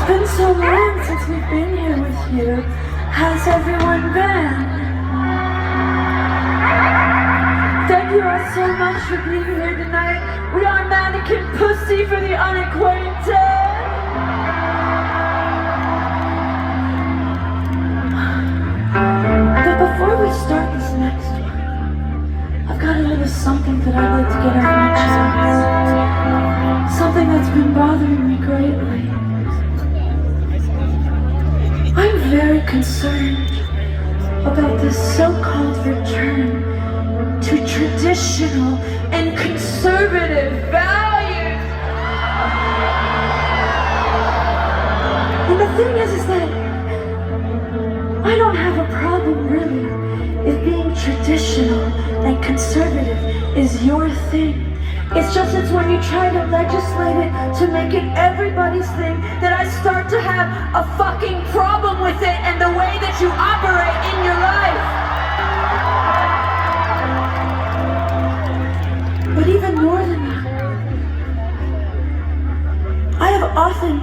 been so long since we've been here with you. How's everyone been? Thank you all so much for being here tonight. We are Mannequin Pussy for the unacquainted. But before we start this next one, I've got a little something that I'd like to get off my chest. Something that's been bothering me greatly. I'm very concerned about this so-called return to traditional and conservative values. And the thing is that I don't have a problem really if being traditional and conservative is your thing. It's just it's when you try to legislate it to make it everybody's thing that I start to have a fucking problem with it and the way that you operate in your life. But even more than that, I have often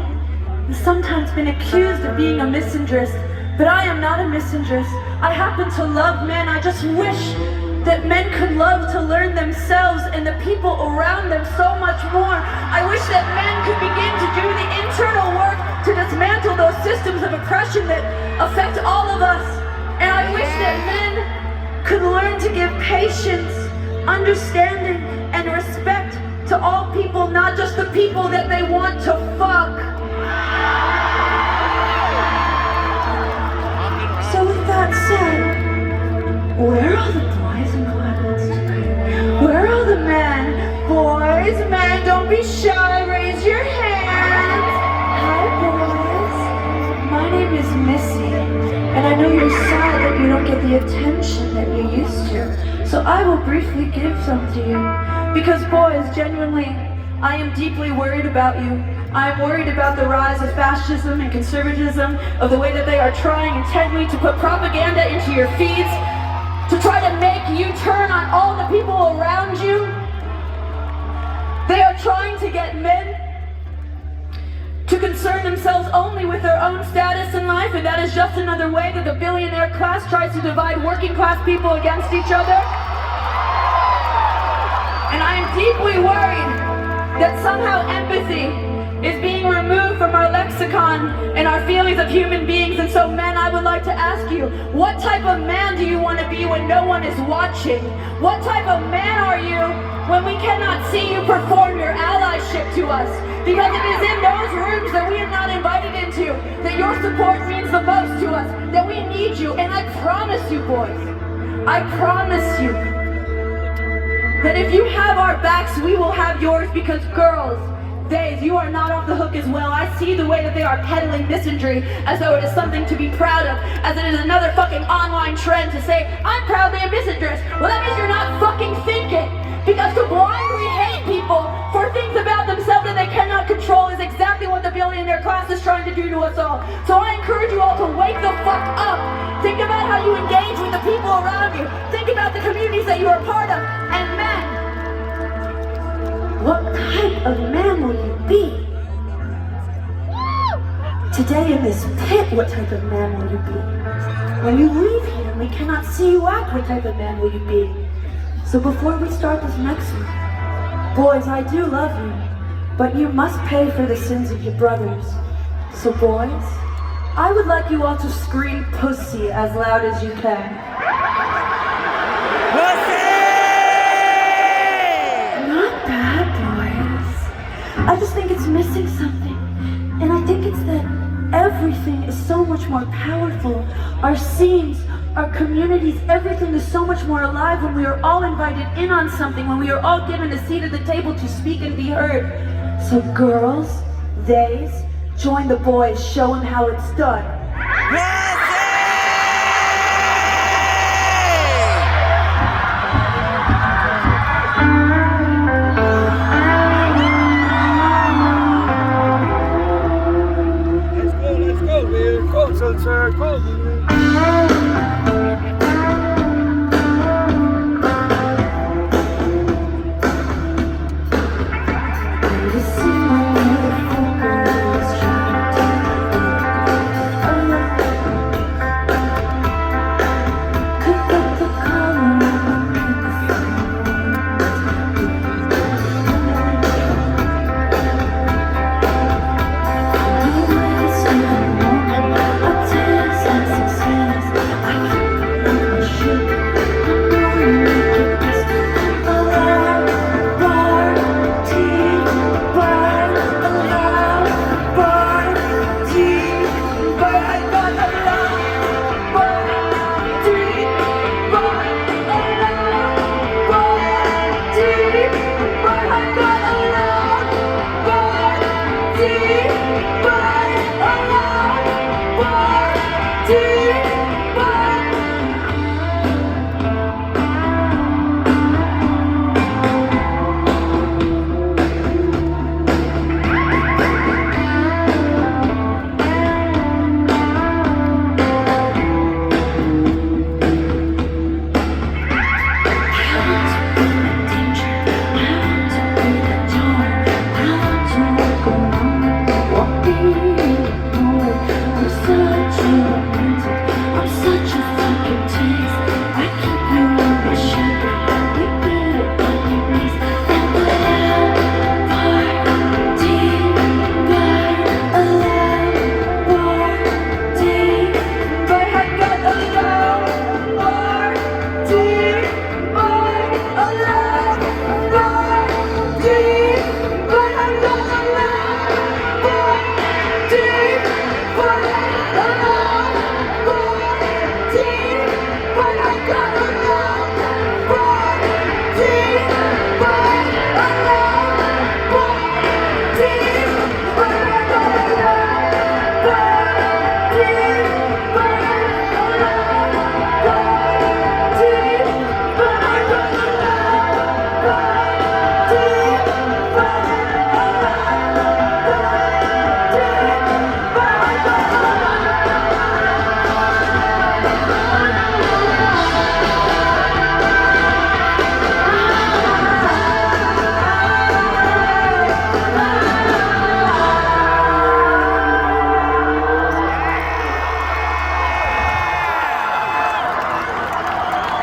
and sometimes been accused of being a misandrist, but I am not a misandrist. I happen to love men. I just wish that men could love to learn themselves and the people around them so much more. I wish that men could begin to do the internal work to dismantle those systems of oppression that affect all of us. And I wish that men could learn to give patience, understanding, and respect to all people, not just the people that they want to fuck. So with that said, where are the boys in the audience tonight? Where are the men? Boys, men, don't be shy, raise your hands. Hi boys, my name is Missy, and I know you're sad that you don't get the attention that you used to. So I will briefly give some to you, because boys, genuinely, I am deeply worried about you. I am worried about the rise of fascism and conservatism, of the way that they are trying intently to put propaganda into your feeds, to try to make you turn on all the people around you. They are trying to get men to concern themselves only with their own status in life, and that is just another way that the billionaire class tries to divide working class people against each other. And I am deeply worried that somehow empathy is being removed from our lexicon and our feelings of human beings. And so men, I would like to ask you, what type of man do you want to be when no one is watching? What type of man are you when we cannot see you perform your allyship to us? Because it is in those rooms that we are not invited into that your support means the most to us, that we need you. And I promise you, boys, I promise you that if you have our backs, we will have yours, because girls, you are not off the hook as well. I see the way that they are peddling misandry as though it is something to be proud of, as it is another fucking online trend to say, I'm proudly a misandrist. Well, that means you're not fucking thinking, because to blindly hate people for things about themselves that they cannot control is exactly what the billionaire class is trying to do to us all. So I encourage you all to wake the fuck up. Think about how you engage with the people around you. Think about the communities that you are part of. And men, what type of man will you be? Today in this pit, what type of man will you be? When you leave here and we cannot see you act, what type of man will you be? So before we start this next one, boys, I do love you, but you must pay for the sins of your brothers. So boys, I would like you all to scream pussy as loud as you can. I just think it's missing something, and I think it's that everything is so much more powerful. Our scenes, our communities, everything is so much more alive when we are all invited in on something, when we are all given a seat at the table to speak and be heard. So girls, theys, join the boys, show them how it's done.